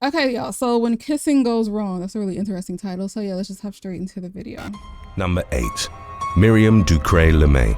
Okay, y'all. So when kissing goes wrong, that's a really interesting title. So yeah, let's just hop straight into the video. Number 8. Miriam Ducré-Lemay.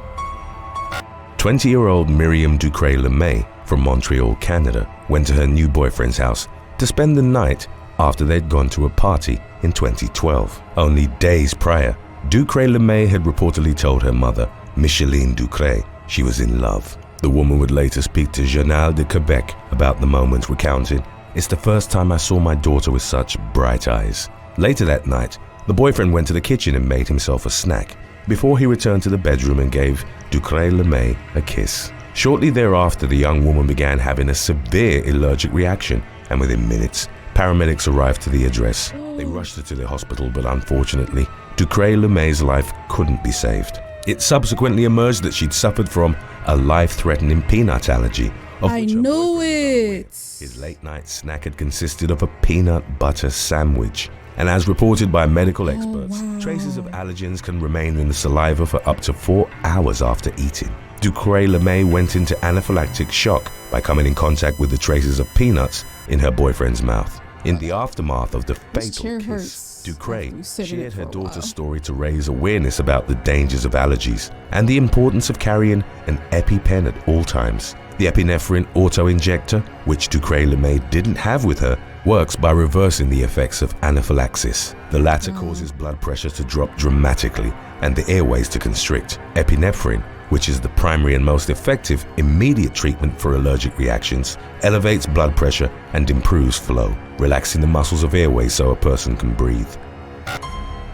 20-year-old Miriam Ducré-Lemay from Montreal, Canada, went to her new boyfriend's house to spend the night after they'd gone to a party in 2012. Only days prior, Ducré-Lemay had reportedly told her mother, Micheline Ducré, she was in love. The woman would later speak to Journal de Québec about the moment, recounting, "It's the first time I saw my daughter with such bright eyes." Later that night, the boyfriend went to the kitchen and made himself a snack before he returned to the bedroom and gave Ducré-Lemay a kiss. Shortly thereafter, the young woman began having a severe allergic reaction, and within minutes, paramedics arrived to the address. They rushed her to the hospital, but unfortunately, Ducré-Lemay's life couldn't be saved. It subsequently emerged that she'd suffered from a life-threatening peanut allergy. I knew it! His late-night snack had consisted of a peanut butter sandwich. And as reported by medical experts, traces of allergens can remain in the saliva for up to 4 hours after eating. Ducré-Lemay went into anaphylactic shock by coming in contact with the traces of peanuts in her boyfriend's mouth. In the aftermath of the fatal kiss, Ducré shared her daughter's story to raise awareness about the dangers of allergies and the importance of carrying an EpiPen at all times. The epinephrine auto-injector, which Ducré-Lemay didn't have with her, works by reversing the effects of anaphylaxis. The latter causes blood pressure to drop dramatically and the airways to constrict. Epinephrine, which is the primary and most effective immediate treatment for allergic reactions, elevates blood pressure and improves flow, relaxing the muscles of airways so a person can breathe.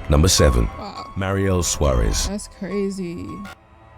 Number 7. Marielle Suarez. That's crazy.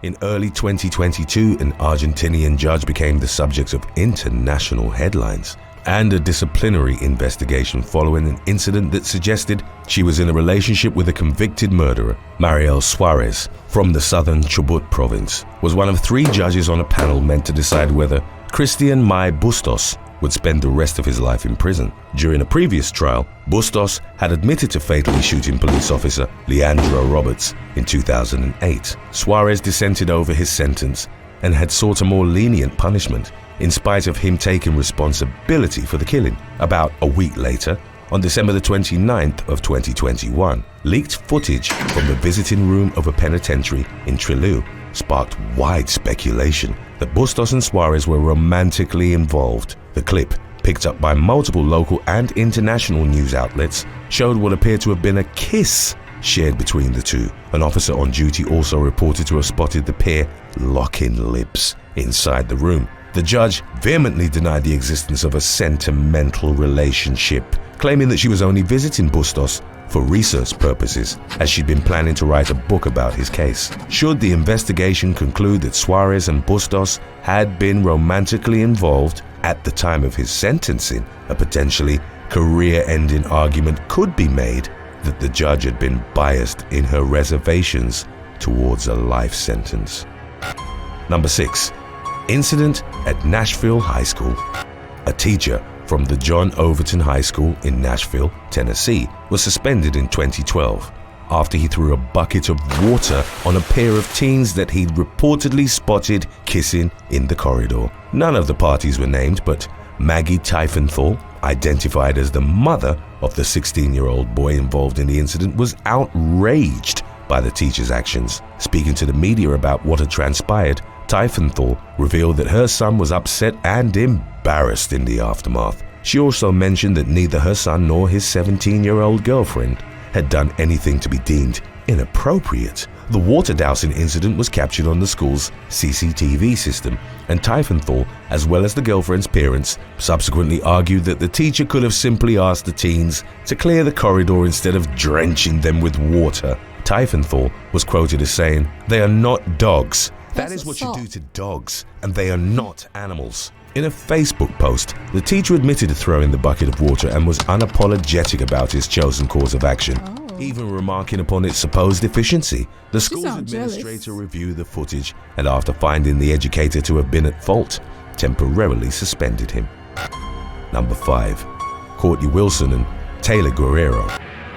In early 2022, an Argentinian judge became the subject of international headlines and a disciplinary investigation following an incident that suggested she was in a relationship with a convicted murderer. Marielle Suarez, from the southern Chubut province, was one of 3 judges on a panel meant to decide whether Christian May Bustos would spend the rest of his life in prison. During a previous trial, Bustos had admitted to fatally shooting police officer Leandro Roberts in 2008. Suarez dissented over his sentence and had sought a more lenient punishment, in spite of him taking responsibility for the killing. About a week later, on December the 29th of 2021, leaked footage from the visiting room of a penitentiary in Trileu sparked wide speculation that Bustos and Suarez were romantically involved. The clip, picked up by multiple local and international news outlets, showed what appeared to have been a kiss shared between the two. An officer on duty also reported to have spotted the pair locking lips inside the room. The judge vehemently denied the existence of a sentimental relationship, claiming that she was only visiting Bustos for research purposes, as she'd been planning to write a book about his case. Should the investigation conclude that Suarez and Bustos had been romantically involved at the time of his sentencing, a potentially career-ending argument could be made that the judge had been biased in her reservations towards a life sentence. Number 6. Incident at Nashville High School. A teacher from the John Overton High School in Nashville, Tennessee, was suspended in 2012 after he threw a bucket of water on a pair of teens that he'd reportedly spotted kissing in the corridor. None of the parties were named, but Maggie Tiefenthal, identified as the mother of the 16-year-old boy involved in the incident, was outraged by the teacher's actions. Speaking to the media about what had transpired, Tiefenthal revealed that her son was upset and embarrassed in the aftermath. She also mentioned that neither her son nor his 17-year-old girlfriend had done anything to be deemed inappropriate. The water dousing incident was captured on the school's CCTV system, and Tiefenthal, as well as the girlfriend's parents, subsequently argued that the teacher could have simply asked the teens to clear the corridor instead of drenching them with water. Tiefenthal was quoted as saying, "They are not dogs. That is what you do to dogs, and they are not animals." In a Facebook post, the teacher admitted to throwing the bucket of water and was unapologetic about his chosen course of action, even remarking upon its supposed efficiency. The school's administrator reviewed the footage and, after finding the educator to have been at fault, temporarily suspended him. Number 5. Courtney Wilson and Taylor Guerrero.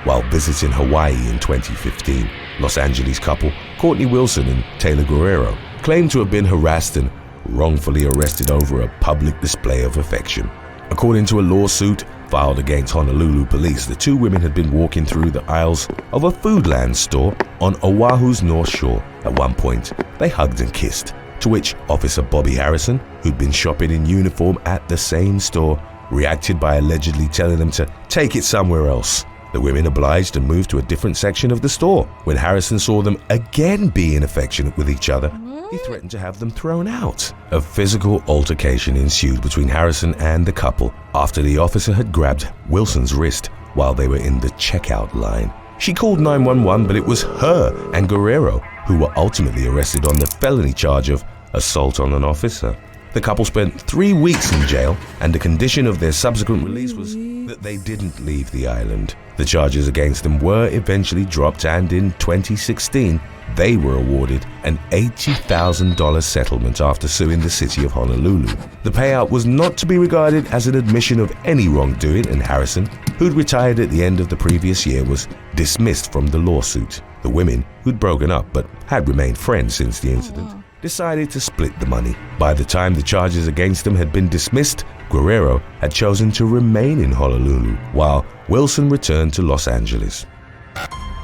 While visiting Hawaii in 2015, Los Angeles couple Courtney Wilson and Taylor Guerrero claimed to have been harassed and wrongfully arrested over a public display of affection. According to a lawsuit, filed against Honolulu police. The two women had been walking through the aisles of a Foodland store on Oahu's North Shore. At one point, they hugged and kissed, to which Officer Bobby Harrison, who'd been shopping in uniform at the same store, reacted by allegedly telling them to take it somewhere else. The women obliged and moved to a different section of the store. When Harrison saw them again being affectionate with each other, he threatened to have them thrown out. A physical altercation ensued between Harrison and the couple after the officer had grabbed Wilson's wrist while they were in the checkout line. She called 911, but it was her and Guerrero who were ultimately arrested on the felony charge of assault on an officer. The couple spent 3 weeks in jail, and the condition of their subsequent release was that they didn't leave the island. The charges against them were eventually dropped, and in 2016, they were awarded an $80,000 settlement after suing the city of Honolulu. The payout was not to be regarded as an admission of any wrongdoing, and Harrison, who'd retired at the end of the previous year, was dismissed from the lawsuit. The women, who'd broken up but had remained friends since the incident, decided to split the money. By the time the charges against them had been dismissed, Guerrero had chosen to remain in Honolulu, while Wilson returned to Los Angeles.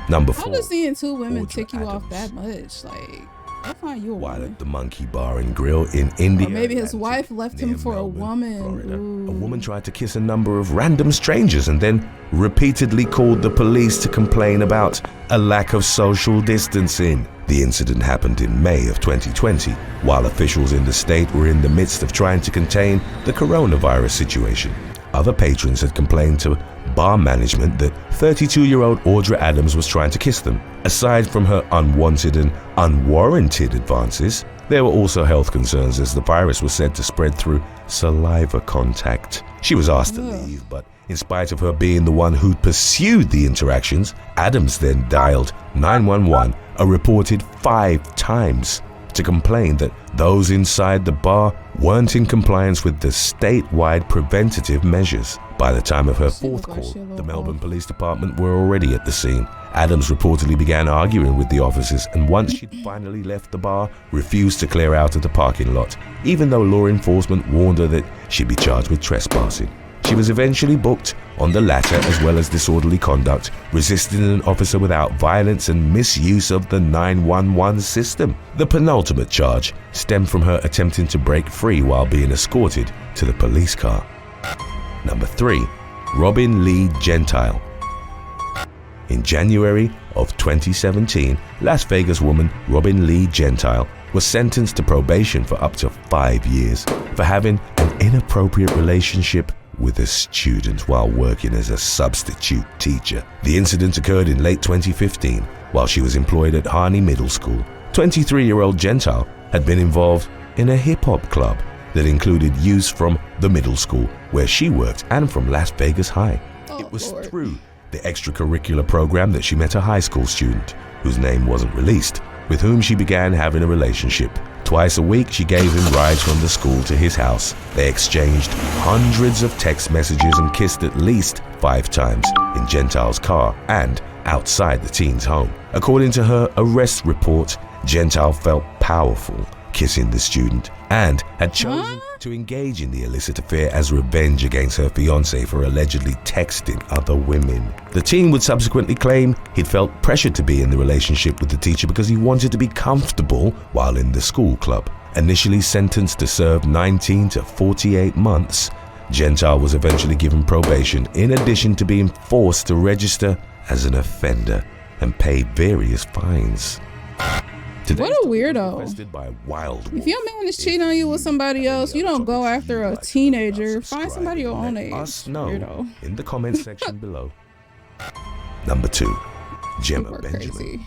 Number 4. How does seeing two women Audra tick you off Adams. that much? Like, I find you a While woman. at the Monkey Bar and Grill in India, Or maybe his Atlantic, wife left him near for Melbourne, a woman. Florida, Ooh. a woman tried to kiss a number of random strangers and then repeatedly called the police to complain about a lack of social distancing. The incident happened in May of 2020, while officials in the state were in the midst of trying to contain the coronavirus situation. Other patrons had complained to bar management that 32-year-old Audra Adams was trying to kiss them. Aside from her unwanted and unwarranted advances, there were also health concerns as the virus was said to spread through saliva contact. She was asked to leave, but in spite of her being the one who'd pursued the interactions, Adams then dialed 911 a reported 5 times to complain that those inside the bar weren't in compliance with the statewide preventative measures. By the time of her 4th call, the Melbourne Police Department were already at the scene. Adams reportedly began arguing with the officers, and once she'd finally left the bar, refused to clear out of the parking lot, even though law enforcement warned her that she'd be charged with trespassing. She was eventually booked on the latter, as well as disorderly conduct, resisting an officer without violence, and misuse of the 911 system. The penultimate charge stemmed from her attempting to break free while being escorted to the police car. Number 3. Robin Lee Gentile. In January of 2017, Las Vegas woman Robin Lee Gentile was sentenced to probation for up to 5 years for having an inappropriate relationship with a student while working as a substitute teacher. The incident occurred in late 2015 while she was employed at Harney Middle School. 23-year-old Gentile had been involved in a hip-hop club that included youths from the middle school where she worked and from Las Vegas High. It was through the extracurricular program that she met a high school student, whose name wasn't released, with whom she began having a relationship. Twice a week, she gave him rides from the school to his house. They exchanged hundreds of text messages and kissed at least 5 times in Gentile's car and outside the teen's home. According to her arrest report, Gentile felt powerful kissing the student and had chosen to engage in the illicit affair as revenge against her fiancé for allegedly texting other women. The teen would subsequently claim he'd felt pressured to be in the relationship with the teacher because he wanted to be comfortable while in the school club. Initially sentenced to serve 19 to 48 months, Gentile was eventually given probation in addition to being forced to register as an offender and pay various fines. What a weirdo. If your man is cheating on you with somebody else, you don't go after a teenager. Find somebody your own age. Us know Weirdo. in the comments section below. Number 2. Gemma Super Benjamin. crazy.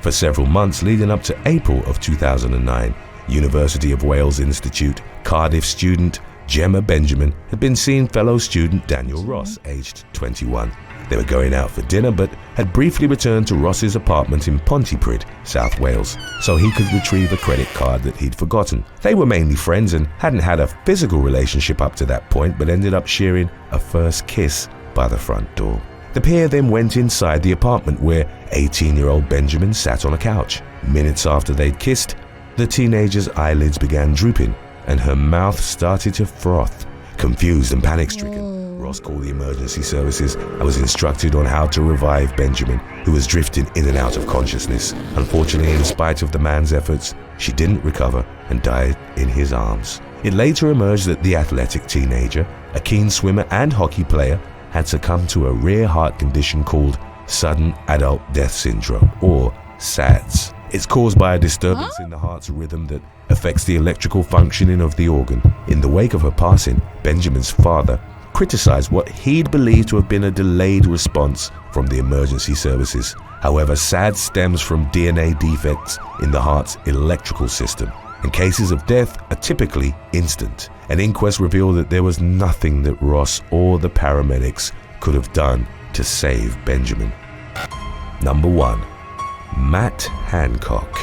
For several months leading up to April of 2009, University of Wales Institute Cardiff student Gemma Benjamin had been seeing fellow student Daniel Ross, aged 21. They were going out for dinner but had briefly returned to Ross's apartment in Pontypridd, South Wales, so he could retrieve a credit card that he'd forgotten. They were mainly friends and hadn't had a physical relationship up to that point, but ended up sharing a first kiss by the front door. The pair then went inside the apartment where 18-year-old Benjamin sat on a couch. Minutes after they'd kissed, the teenager's eyelids began drooping and her mouth started to froth, Confused and panic-stricken, Ross called the emergency services and was instructed on how to revive Benjamin, who was drifting in and out of consciousness. Unfortunately, in spite of the man's efforts, she didn't recover and died in his arms. It later emerged that the athletic teenager, a keen swimmer and hockey player, had succumbed to a rare heart condition called Sudden Adult Death Syndrome, or SADS. It's caused by a disturbance in the heart's rhythm that affects the electrical functioning of the organ. In the wake of her passing, Benjamin's father criticized what he'd believed to have been a delayed response from the emergency services. However, SADS stems from DNA defects in the heart's electrical system, and cases of death are typically instant. An inquest revealed that there was nothing that Ross or the paramedics could have done to save Benjamin. Number 1. Matt Hancock.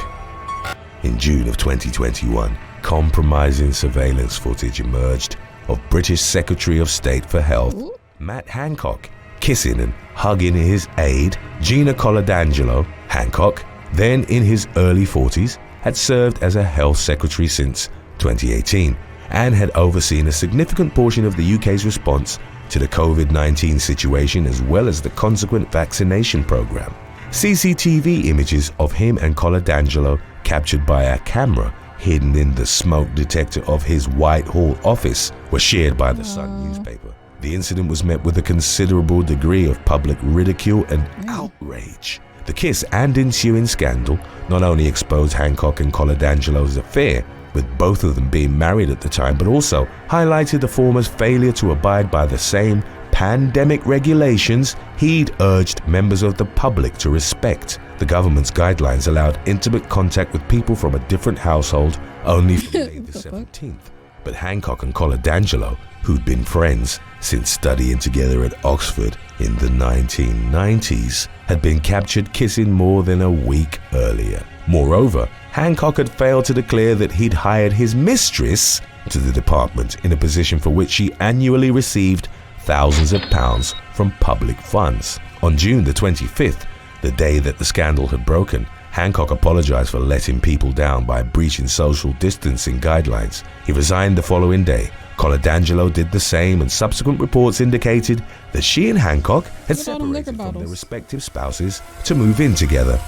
In June of 2021, compromising surveillance footage emerged of British Secretary of State for Health, Matt Hancock, kissing and hugging his aide, Gina Coladangelo. Hancock, then in his early 40s, had served as a health secretary since 2018 and had overseen a significant portion of the UK's response to the COVID-19 situation as well as the consequent vaccination program. CCTV images of him and Coladangelo, captured by a camera hidden in the smoke detector of his Whitehall office, were shared by the Sun newspaper. The incident was met with a considerable degree of public ridicule and outrage. The kiss and ensuing scandal not only exposed Hancock and Coladangelo's affair, with both of them being married at the time, but also highlighted the former's failure to abide by the same pandemic regulations he'd urged members of the public to respect. The government's guidelines allowed intimate contact with people from a different household only from May the 17th. But Hancock and Coladangelo, who'd been friends since studying together at Oxford in the 1990s, had been captured kissing more than a week earlier. Moreover, Hancock had failed to declare that he'd hired his mistress to the department in a position for which she annually received thousands of pounds from public funds. On June the 25th, the day that the scandal had broken, Hancock apologized for letting people down by breaching social distancing guidelines. He resigned the following day. Coladangelo did the same, and subsequent reports indicated that she and Hancock had separated from their respective spouses to move in together.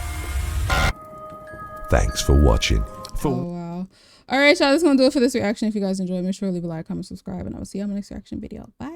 Thanks for watching. Oh, wow. All right, y'all, that's going to do it for this reaction. If you guys enjoyed, make sure to leave a like, comment, subscribe, and I will see you on my next reaction video. Bye.